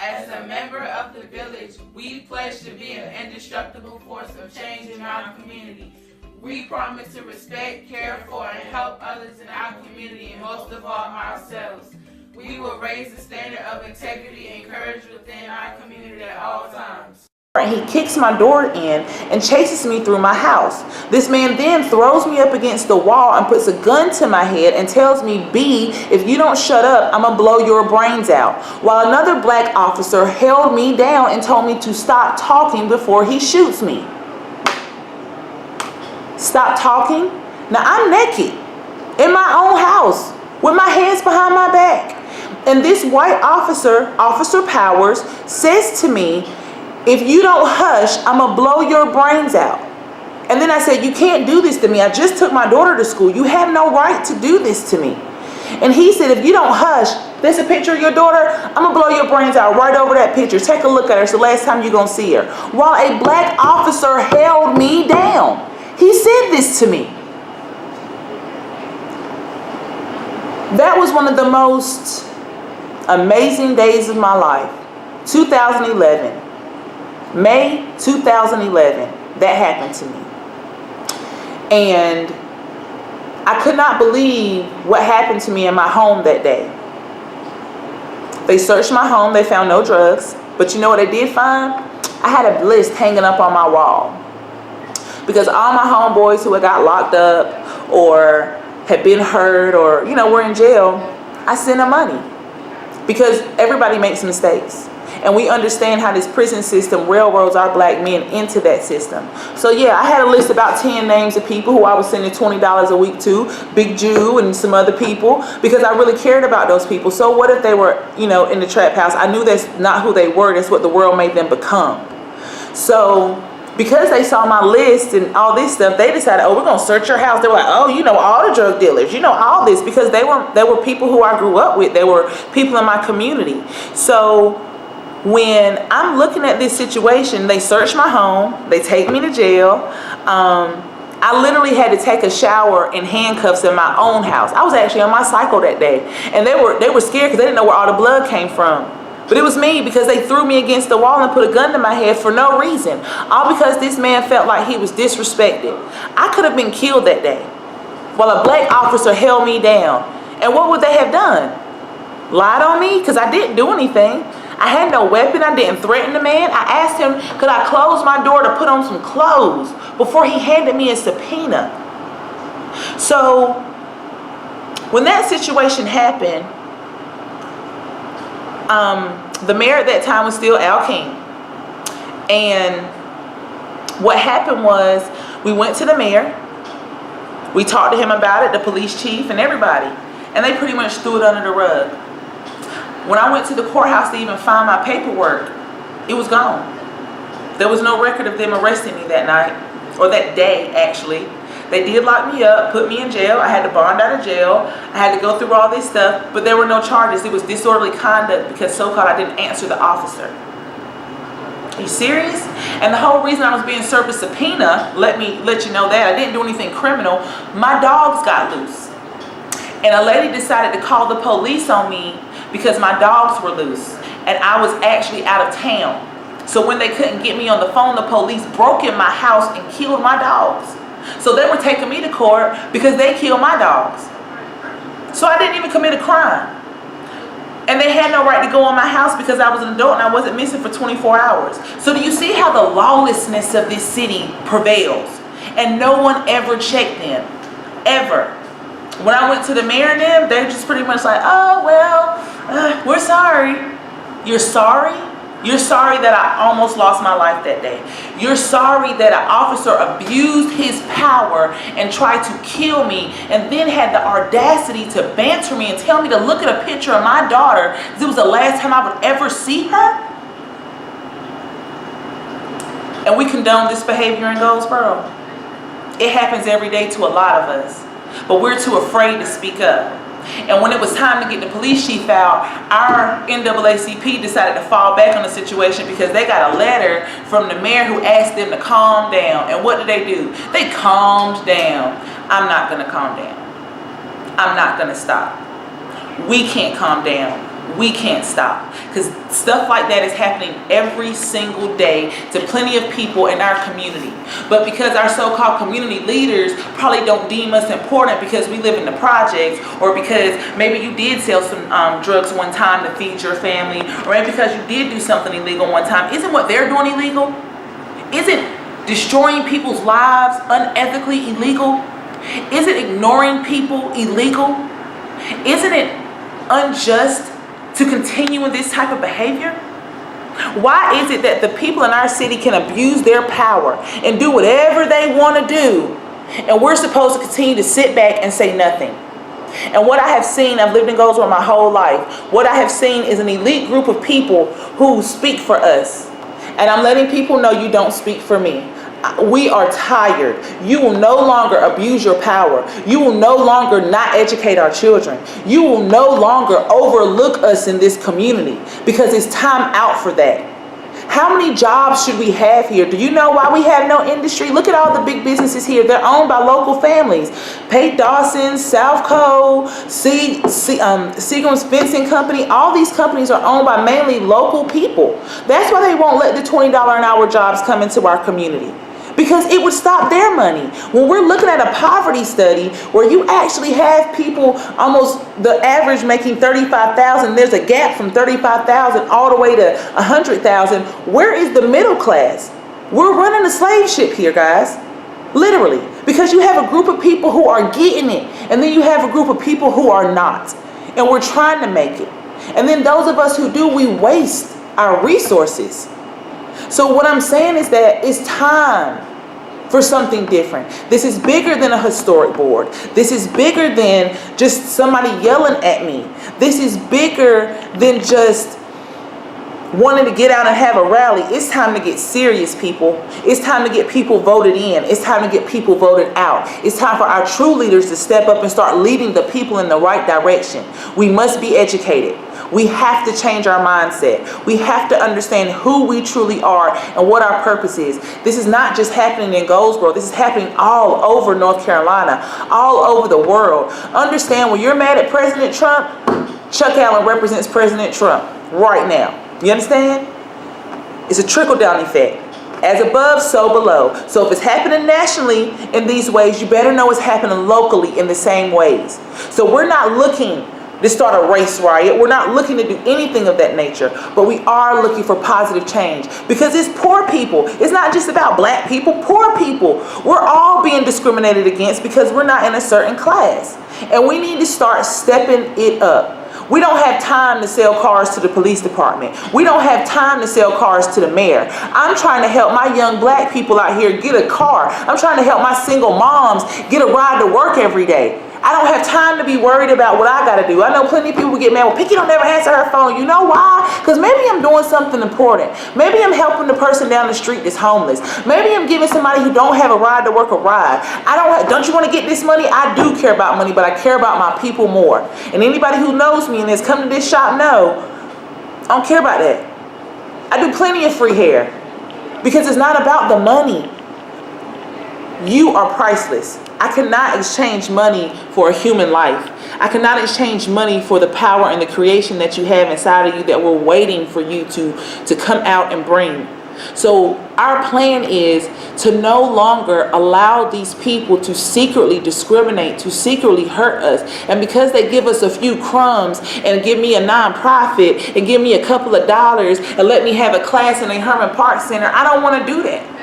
As a member of the village, we pledge to be an indestructible force of change in our community. We promise to respect, care for, and help others in our community, and most of all, ourselves. We will raise the standard of integrity and courage within our community at all times. He kicks my door in and chases me through my house. This man then throws me up against the wall and puts a gun to my head and tells me, B, if you don't shut up, I'm gonna blow your brains out. While another black officer held me down and told me to stop talking before he shoots me. Stop talking? Now I'm naked in my own house with my hands behind my back. And this white officer, Officer Powers, says to me, if you don't hush, I'm gonna blow your brains out. And then I said, you can't do this to me. I just took my daughter to school. You have no right to do this to me. And he said, if you don't hush, there's a picture of your daughter, I'm gonna blow your brains out right over that picture. Take a look at her. It's the last time you're gonna see her. While a black officer held me down. He said this to me. That was one of the most amazing days of my life. 2011. May 2011, that happened to me. And I could not believe what happened to me in my home that day. They searched my home, they found no drugs, but you know what they did find? I had a list hanging up on my wall. Because all my homeboys who had got locked up or had been hurt or, were in jail, I sent them money. Because everybody makes mistakes. And we understand how this prison system railroads our black men into that system. So yeah, I had a list about 10 names of people who I was sending $20 a week to, Big Jew and some other people, because I really cared about those people. So what if they were, in the trap house? I knew that's not who they were. That's what the world made them become. So because they saw my list and all this stuff, they decided, oh, we're going to search your house. They were like, oh, all the drug dealers, all this, because they were people who I grew up with. They were people in my community. So when I'm looking at this situation, they search my home, they take me to jail. I literally had to take a shower in handcuffs in my own house. I was actually on my cycle that day, and they were scared because they didn't know where all the blood came from. But it was me, because they threw me against the wall and put a gun to my head for no reason. All because this man felt like he was disrespected. I could have been killed that day while a black officer held me down. And what would they have done? Lied on me? Because I didn't do anything. I had no weapon. I didn't threaten the man. I asked him, could I close my door to put on some clothes before he handed me a subpoena? So when that situation happened, the mayor at that time was still Al King. And what happened was, we went to the mayor. We talked to him about it, the police chief and everybody. And they pretty much threw it under the rug. When I went to the courthouse to even find my paperwork, it was gone. There was no record of them arresting me that night, or that day actually. They did lock me up, put me in jail. I had to bond out of jail. I had to go through all this stuff, but there were no charges. It was disorderly conduct because so-called I didn't answer the officer. Are you serious? And the whole reason I was being served a subpoena, let you know that, I didn't do anything criminal. My dogs got loose. And a lady decided to call the police on me because my dogs were loose and I was actually out of town. So when they couldn't get me on the phone, the police broke in my house and killed my dogs. So they were taking me to court because they killed my dogs. So I didn't even commit a crime. And they had no right to go in my house because I was an adult and I wasn't missing for 24 hours. So do you see how the lawlessness of this city prevails? And no one ever checked them. Ever. When I went to the mayor and them, they're just pretty much like, oh, well, we're sorry. You're sorry? You're sorry that I almost lost my life that day. You're sorry that an officer abused his power and tried to kill me and then had the audacity to banter me and tell me to look at a picture of my daughter because it was the last time I would ever see her? And we condone this behavior in Goldsboro. It happens every day to a lot of us, but we're too afraid to speak up. And when it was time to get the police chief out, our NAACP decided to fall back on the situation because they got a letter from the mayor who asked them to calm down. And what did they do? They calmed down. I'm not going to calm down. I'm not going to stop. We can't calm down. we can't stop, because stuff like that is happening every single day to plenty of people in our community. But because our so-called community leaders probably don't deem us important because we live in the projects, or because maybe you did sell some drugs one time to feed your family, or maybe because you did do something illegal one time, isn't what they're doing illegal? Isn't destroying people's lives unethically illegal? Isn't ignoring people illegal? Isn't it unjust to continue in this type of behavior? Why is it that the people in our city can abuse their power and do whatever they want to do, and we're supposed to continue to sit back and say nothing? And what I have seen, I've lived in Goldsboro my whole life, what I have seen is an elite group of people who speak for us. And I'm letting people know, you don't speak for me. We are tired. You will no longer abuse your power. You will no longer not educate our children. You will no longer overlook us in this community, because it's time out for that. How many jobs should we have here? Do you know why we have no industry? Look at all the big businesses here. They're owned by local families. Pate Dawson, Southco, Seagram's Fencing Company. All these companies are owned by mainly local people. That's why they won't let the $20 an hour jobs come into our community, because it would stop their money. When we're looking at a poverty study where you actually have people almost the average making $35,000, there's a gap from $35,000 all the way to $100,000. Where is the middle class? We're running a slave ship here, guys. Literally. Because you have a group of people who are getting it, and then you have a group of people who are not. And we're trying to make it. And then those of us who do, we waste our resources. So what I'm saying is that it's time for something different. This is bigger than a historic board. This is bigger than just somebody yelling at me. This is bigger than just wanting to get out and have a rally. It's time to get serious, people. It's time to get people voted in. It's time to get people voted out. It's time for our true leaders to step up and start leading the people in the right direction. We must be educated. We have to change our mindset. We have to understand who we truly are and what our purpose is. This is not just happening in Goldsboro. This is happening all over North Carolina, all over the world. Understand, when you're mad at President Trump, Chuck Allen represents President Trump right now. You understand? It's a trickle-down effect. As above, so below. So if it's happening nationally in these ways, you better know it's happening locally in the same ways. So we're not looking to start a race riot. We're not looking to do anything of that nature, but we are looking for positive change, because it's poor people. It's not just about black people, poor people. We're all being discriminated against because we're not in a certain class, and we need to start stepping it up. We don't have time to sell cars to the police department. We don't have time to sell cars to the mayor. I'm trying to help my young black people out here get a car. I'm trying to help my single moms get a ride to work every day. I don't have time to be worried about what I got to do. I know plenty of people get mad. Well, Picky don't never answer her phone. You know why? Because maybe I'm doing something important. Maybe I'm helping the person down the street that's homeless. Maybe I'm giving somebody who don't have a ride to work a ride. Don't you want to get this money? I do care about money, but I care about my people more. And anybody who knows me and has come to this shop know I don't care about that. I do plenty of free hair, because it's not about the money. You are priceless. I cannot exchange money for a human life. I cannot exchange money for the power and the creation that you have inside of you that we're waiting for you to come out and bring. So our plan is to no longer allow these people to secretly discriminate, to secretly hurt us. And because they give us a few crumbs and give me a nonprofit and give me a couple of dollars and let me have a class in a Herman Park Center, I don't want to do that.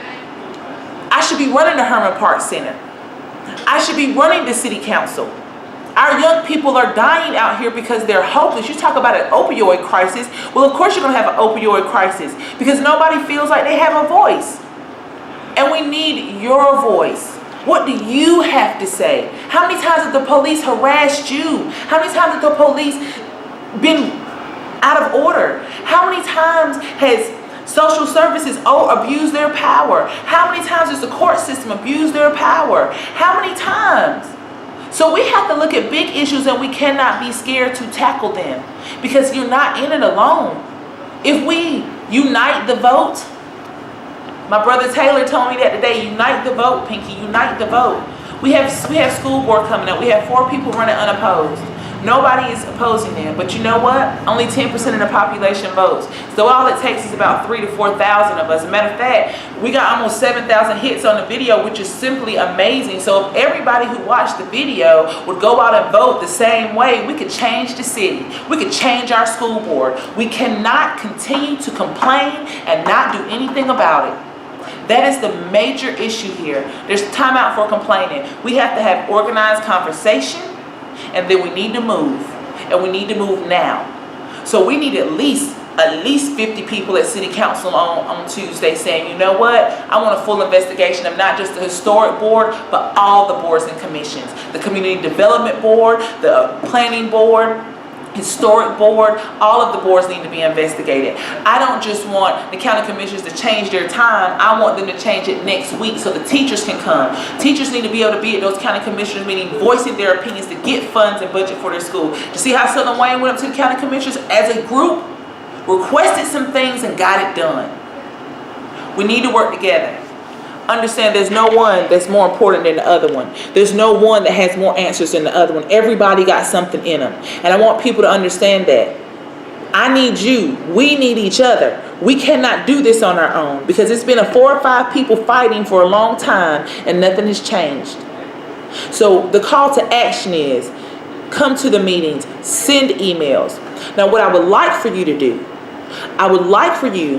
I should be running the Herman Park Center. I should be running the city council. Our young people are dying out here because they're hopeless. You talk about an opioid crisis. Well, of course you're going to have an opioid crisis, because nobody feels like they have a voice. And we need your voice. What do you have to say? How many times have the police harassed you? How many times have the police been out of order? How many times has social services abused their power? How many times has the court system abused their power? How many times? So we have to look at big issues, and we cannot be scared to tackle them, because you're not in it alone. If we unite the vote, my brother Taylor told me that today, unite the vote, Pinky, unite the vote. We have school board coming up. We have 4 people running unopposed. Nobody is opposing them. But you know what? Only 10% of the population votes. So all it takes is about 3,000 to 4,000 of us. As a matter of fact, we got almost 7,000 hits on the video, which is simply amazing. So if everybody who watched the video would go out and vote the same way, we could change the city. We could change our school board. We cannot continue to complain and not do anything about it. That is the major issue here. There's time out for complaining. We have to have organized conversation, and then we need to move. And we need to move now. So we need at least 50 people at City Council on Tuesday saying, you know what, I want a full investigation of not just the historic board, but all the boards and commissions. The Community Development Board, the Planning Board, Historic Board, all of the boards need to be investigated. I don't just want the county commissioners to change their time. I want them to change it next week so the teachers can come. Teachers need to be able to be at those county commissioners meetings, voicing their opinions to get funds and budget for their school. To see how Southern Wayne went up to the county commissioners as a group, requested some things and got it done. We need to work together. Understand there's no one that's more important than the other one. There's no one that has more answers than the other one. Everybody got something in them. And I want people to understand that. I need you. We need each other. We cannot do this on our own because it's been 4 or 5 people fighting for a long time and nothing has changed. So the call to action is come to the meetings, send emails. Now what I would like for you to do, I would like for you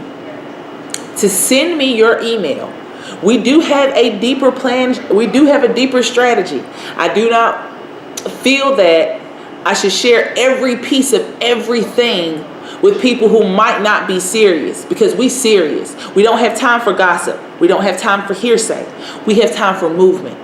to send me your email. We do have a deeper plan. We do have a deeper strategy. I do not feel that I should share every piece of everything with people who might not be serious, because we serious. We don't have time for gossip. We don't have time for hearsay. We have time for movement.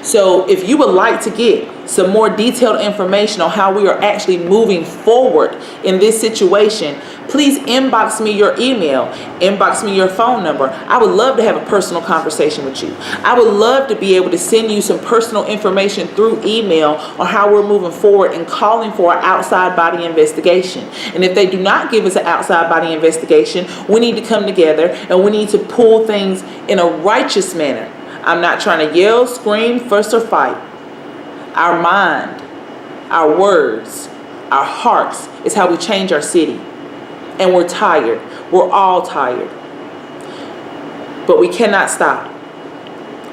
So if you would like to get some more detailed information on how we are actually moving forward in this situation, please inbox me your email, inbox me your phone number. I would love to have a personal conversation with you. I would love to be able to send you some personal information through email on how we're moving forward and calling for an outside body investigation. And if they do not give us an outside body investigation, we need to come together and we need to pull things in a righteous manner. I'm not trying to yell, scream, fuss, or fight. Our mind, our words, our hearts is how we change our city. And we're tired. We're all tired. But we cannot stop.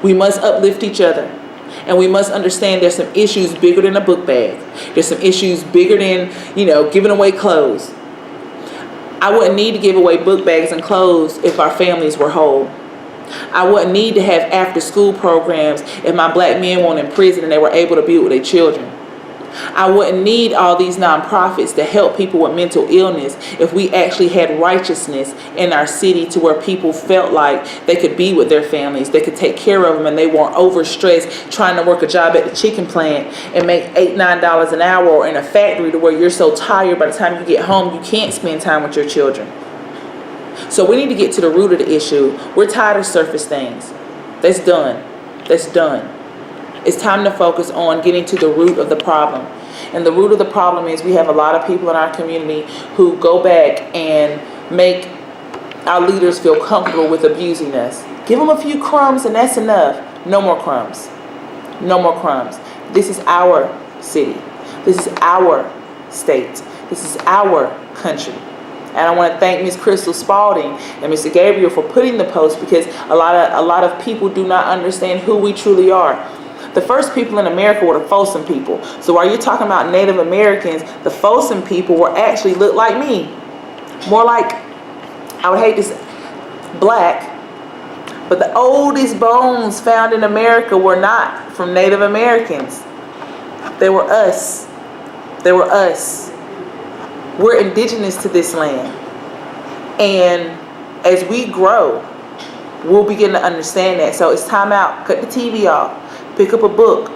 We must uplift each other. And we must understand there's some issues bigger than a book bag. There's some issues bigger than, giving away clothes. I wouldn't need to give away book bags and clothes if our families were whole. I wouldn't need to have after school programs if my black men weren't in prison and they were able to be with their children. I wouldn't need all these nonprofits to help people with mental illness if we actually had righteousness in our city to where people felt like they could be with their families, they could take care of them, and they weren't overstressed trying to work a job at the chicken plant and make $8, $9 an hour, or in a factory to where you're so tired by the time you get home you can't spend time with your children. So we need to get to the root of the issue. We're tired of surface things. That's done. That's done. It's time to focus on getting to the root of the problem. And the root of the problem is we have a lot of people in our community who go back and make our leaders feel comfortable with abusing us. Give them a few crumbs and that's enough. No more crumbs. No more crumbs. This is our city. This is our state. This is our country. And I want to thank Ms. Crystal Spalding and Mr. Gabriel for putting the post, because a lot of people do not understand who we truly are. The first people in America were the Folsom people. So while you're talking about Native Americans, the Folsom people were actually looked like me. More like, I would hate to say, black. But the oldest bones found in America were not from Native Americans. They were us. They were us. We're indigenous to this land. And as we grow, we'll begin to understand that. So it's time out. Cut the TV off. Pick up a book.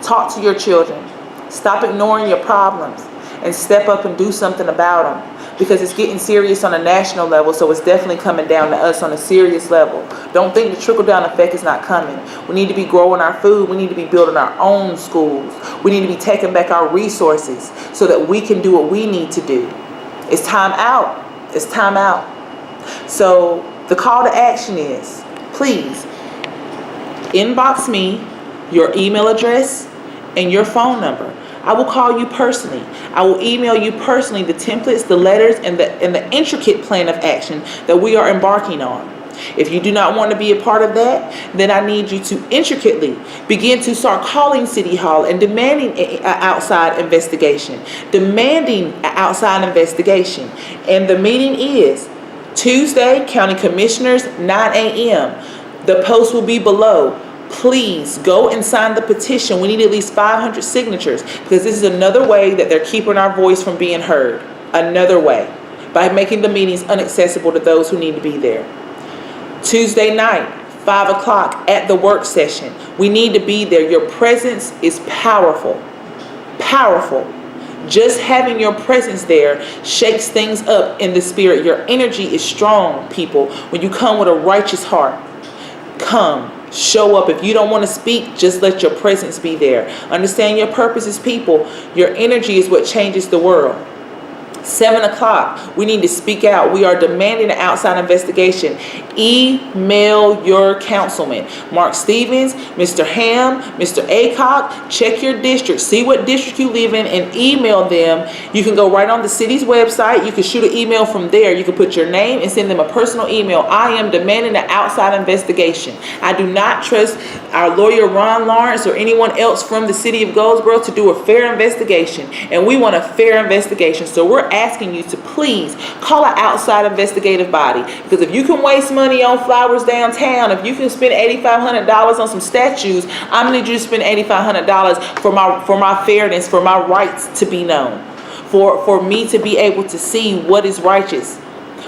Talk to your children. Stop ignoring your problems and step up and do something about them, because it's getting serious on a national level, so it's definitely coming down to us on a serious level. Don't think the trickle-down effect is not coming. We need to be growing our food. We need to be building our own schools. We need to be taking back our resources so that we can do what we need to do. It's time out. It's time out. So the call to action is, please inbox me your email address and your phone number. I will call you personally. I will email you personally the templates, the letters, and the intricate plan of action that we are embarking on. If you do not want to be a part of that, then I need you to intricately begin to start calling City Hall and demanding an outside investigation. Demanding an outside investigation. And the meeting is Tuesday, County Commissioners, 9 a.m. The post will be below. Please go and sign the petition. We need at least 500 signatures, because this is another way that they're keeping our voice from being heard. Another way. By making the meetings inaccessible to those who need to be there. Tuesday night, 5 o'clock at the work session. We need to be there. Your presence is powerful. Powerful. Just having your presence there shakes things up in the spirit. Your energy is strong, people. When you come with a righteous heart, come. Show up. If you don't want to speak, just let your presence be there. Understand your purpose is people. Your energy is what changes the world. 7 o'clock, we need to speak out. We are demanding an outside investigation. Email your councilman. Mark Stevens, Mr. Ham, Mr. Aycock, check your district. See what district you live in and email them. You can go right on the city's website. You can shoot an email from there. You can put your name and send them a personal email. I am demanding an outside investigation. I do not trust our lawyer Ron Lawrence or anyone else from the city of Goldsboro to do a fair investigation. And we want a fair investigation. So we're asking you to please call an outside investigative body, because if you can waste money on flowers downtown, if you can spend $8,500 on some statues, I'm gonna need you to spend $8,500 for my fairness, for my rights to be known, for me to be able to see what is righteous.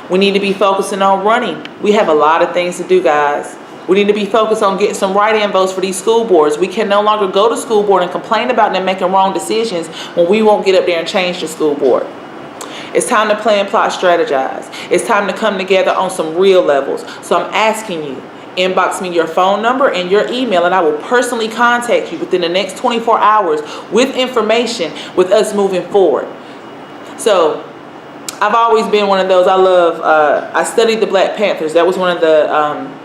We need to be focusing on running. We have a lot of things to do, guys. We need to be focused on getting some write-in votes for these school boards. We can no longer go to school board and complain about them making wrong decisions when we won't get up there and change the school board. It's time to plan, plot, strategize. It's time to come together on some real levels. So I'm asking you, inbox me your phone number and your email, and I will personally contact you within the next 24 hours with information with us moving forward. So I've always been one of those. I studied the Black Panthers. That was one of the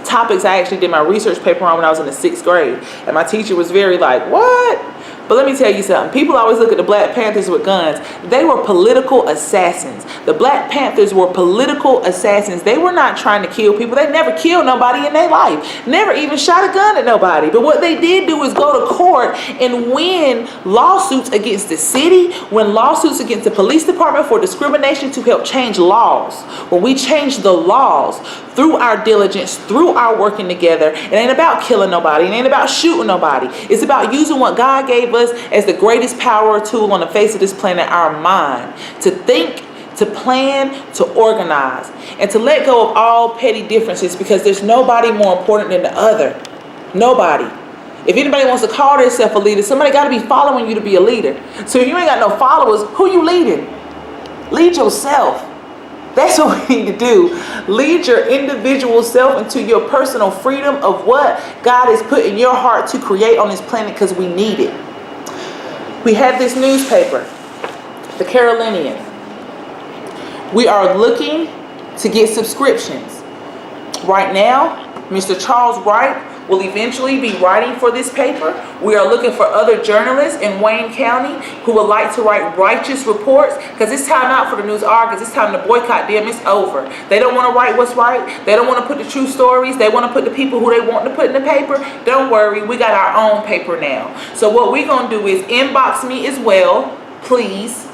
topics I actually did my research paper on when I was in the 6th grade. And my teacher was very like, what? But let me tell you something. People always look at the Black Panthers with guns. They were political assassins. The Black Panthers were political assassins. They were not trying to kill people. They never killed nobody in their life. Never even shot a gun at nobody. But what they did do is go to court and win lawsuits against the city, win lawsuits against the police department for discrimination to help change laws. When we change the laws through our diligence, through our working together, it ain't about killing nobody. It ain't about shooting nobody. It's about using what God gave us as the greatest power tool on the face of this planet, our mind, to think, to plan, to organize, and to let go of all petty differences, because there's nobody more important than the other. Nobody. If anybody wants to call themselves a leader, somebody got to be following you to be a leader. So if you ain't got no followers, who you leading? Lead yourself. That's what we need to do. Lead your individual self into your personal freedom of what God has put in your heart to create on this planet, because we need it. We have this newspaper, the Carolinian. We are looking to get subscriptions. Right now, Mr. Charles Wright will eventually be writing for this paper. We are looking for other journalists in Wayne County who would like to write righteous reports, because it's time out for the News Argus. It's time to boycott them. It's over. They don't want to write what's right. They don't want to put the true stories. They want to put the people who they want to put in the paper. Don't worry, we got our own paper now. So what we're going to do is inbox me as well, please.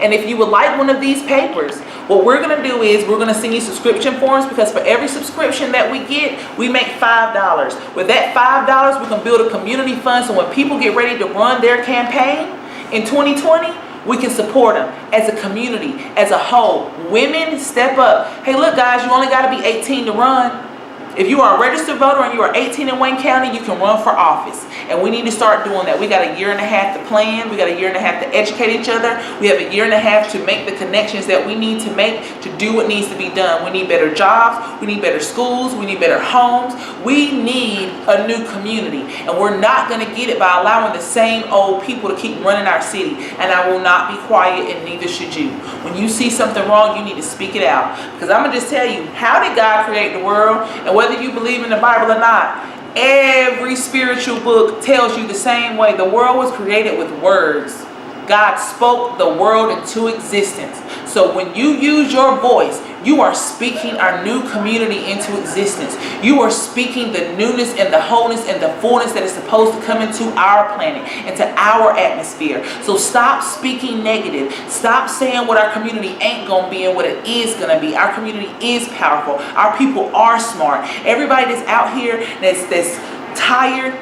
And if you would like one of these papers, what we're going to do is we're going to send you subscription forms, because for every subscription that we get, we make $5. With that $5, we can build a community fund, so when people get ready to run their campaign in 2020, we can support them as a community, as a whole. Women, step up. Hey, look, guys, you only got to be 18 to run. If you are a registered voter and you are 18 in Wayne County, you can run for office. And we need to start doing that. We got a year and a half to plan. We got a year and a half to educate each other. We have a year and a half to make the connections that we need to make to do what needs to be done. We need better jobs. We need better schools. We need better homes. We need a new community. And we're not going to get it by allowing the same old people to keep running our city. And I will not be quiet, and neither should you. When you see something wrong, you need to speak it out. Because I'm going to just tell you, how did God create the world? And whether you believe in the Bible or not, Every spiritual book tells you the same way. The world was created with words. God spoke the world into existence. So when you use your voice, you are speaking our new community into existence. You are speaking the newness and the wholeness and the fullness that is supposed to come into our planet, into our atmosphere. So stop speaking negative. Stop saying what our community ain't going to be and what it is going to be. Our community is powerful. Our people are smart. Everybody that's out here that's tired,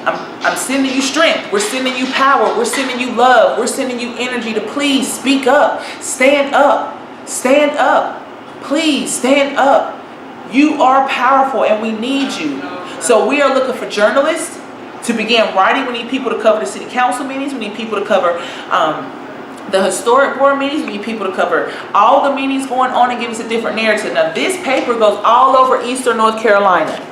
I'm sending you strength. We're sending you power. We're sending you love. We're sending you energy to please speak up. Stand up. Stand up. Please stand up. You are powerful and we need you. So we are looking for journalists to begin writing. We need people to cover the city council meetings. We need people to cover the historic board meetings. We need people to cover all the meetings going on and give us a different narrative. Now this paper goes all over Eastern North Carolina.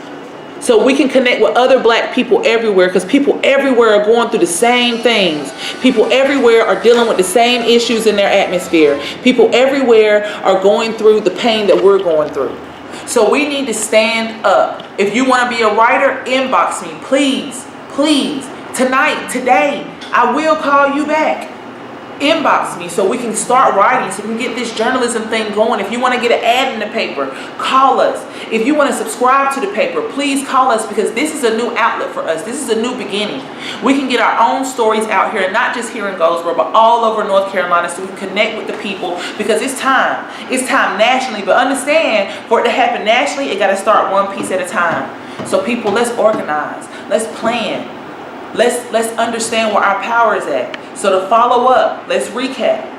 So we can connect with other black people everywhere, because people everywhere are going through the same things. People everywhere are dealing with the same issues in their atmosphere. People everywhere are going through the pain that we're going through. So we need to stand up. If you want to be a writer, inbox me, please, please. Tonight, today, I will call you back. Inbox me so we can start writing, so we can get this journalism thing going. If you want to get an ad in the paper, call us. If you want to subscribe to the paper, please call us, because this is a new outlet for us. This is a new beginning. We can get our own stories out here, not just here in Goldsboro, but all over North Carolina, so we can connect with the people, because it's time. It's time nationally, but understand, for it to happen nationally, it got to start one piece at a time. So people, let's organize. Let's plan. Let's understand where our power is at. So to follow up, let's recap.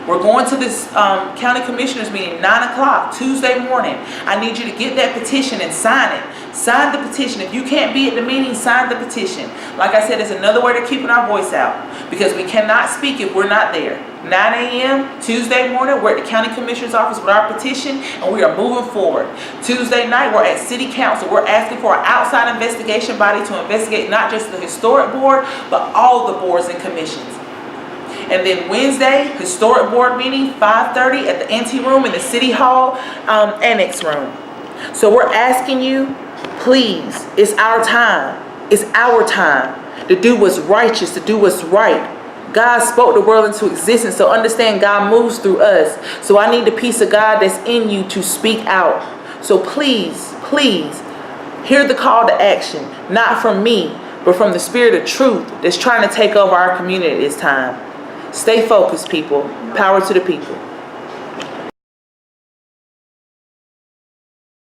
We're going to this county commissioners meeting 9 o'clock Tuesday morning. I need you to get that petition and sign it. Sign the petition. If you can't be at the meeting, sign the petition. Like I said, it's another way to keeping our voice out, because we cannot speak if we're not there. 9 a.m. Tuesday morning, we're at the county commissioner's office with our petition, and we are moving forward. Tuesday night, we're at city council. We're asking for an outside investigation body to investigate not just the historic board, but all the boards and commissions. And then Wednesday, historic board meeting, 5:30 at the ante room in the city hall annex room. So we're asking you, please, it's our time. It's our time to do what's righteous, to do what's right. God spoke the world into existence, so understand God moves through us. So I need the peace of God that's in you to speak out. So please, please, hear the call to action, not from me, but from the spirit of truth that's trying to take over our community at this time. Stay focused, people. Power to the people.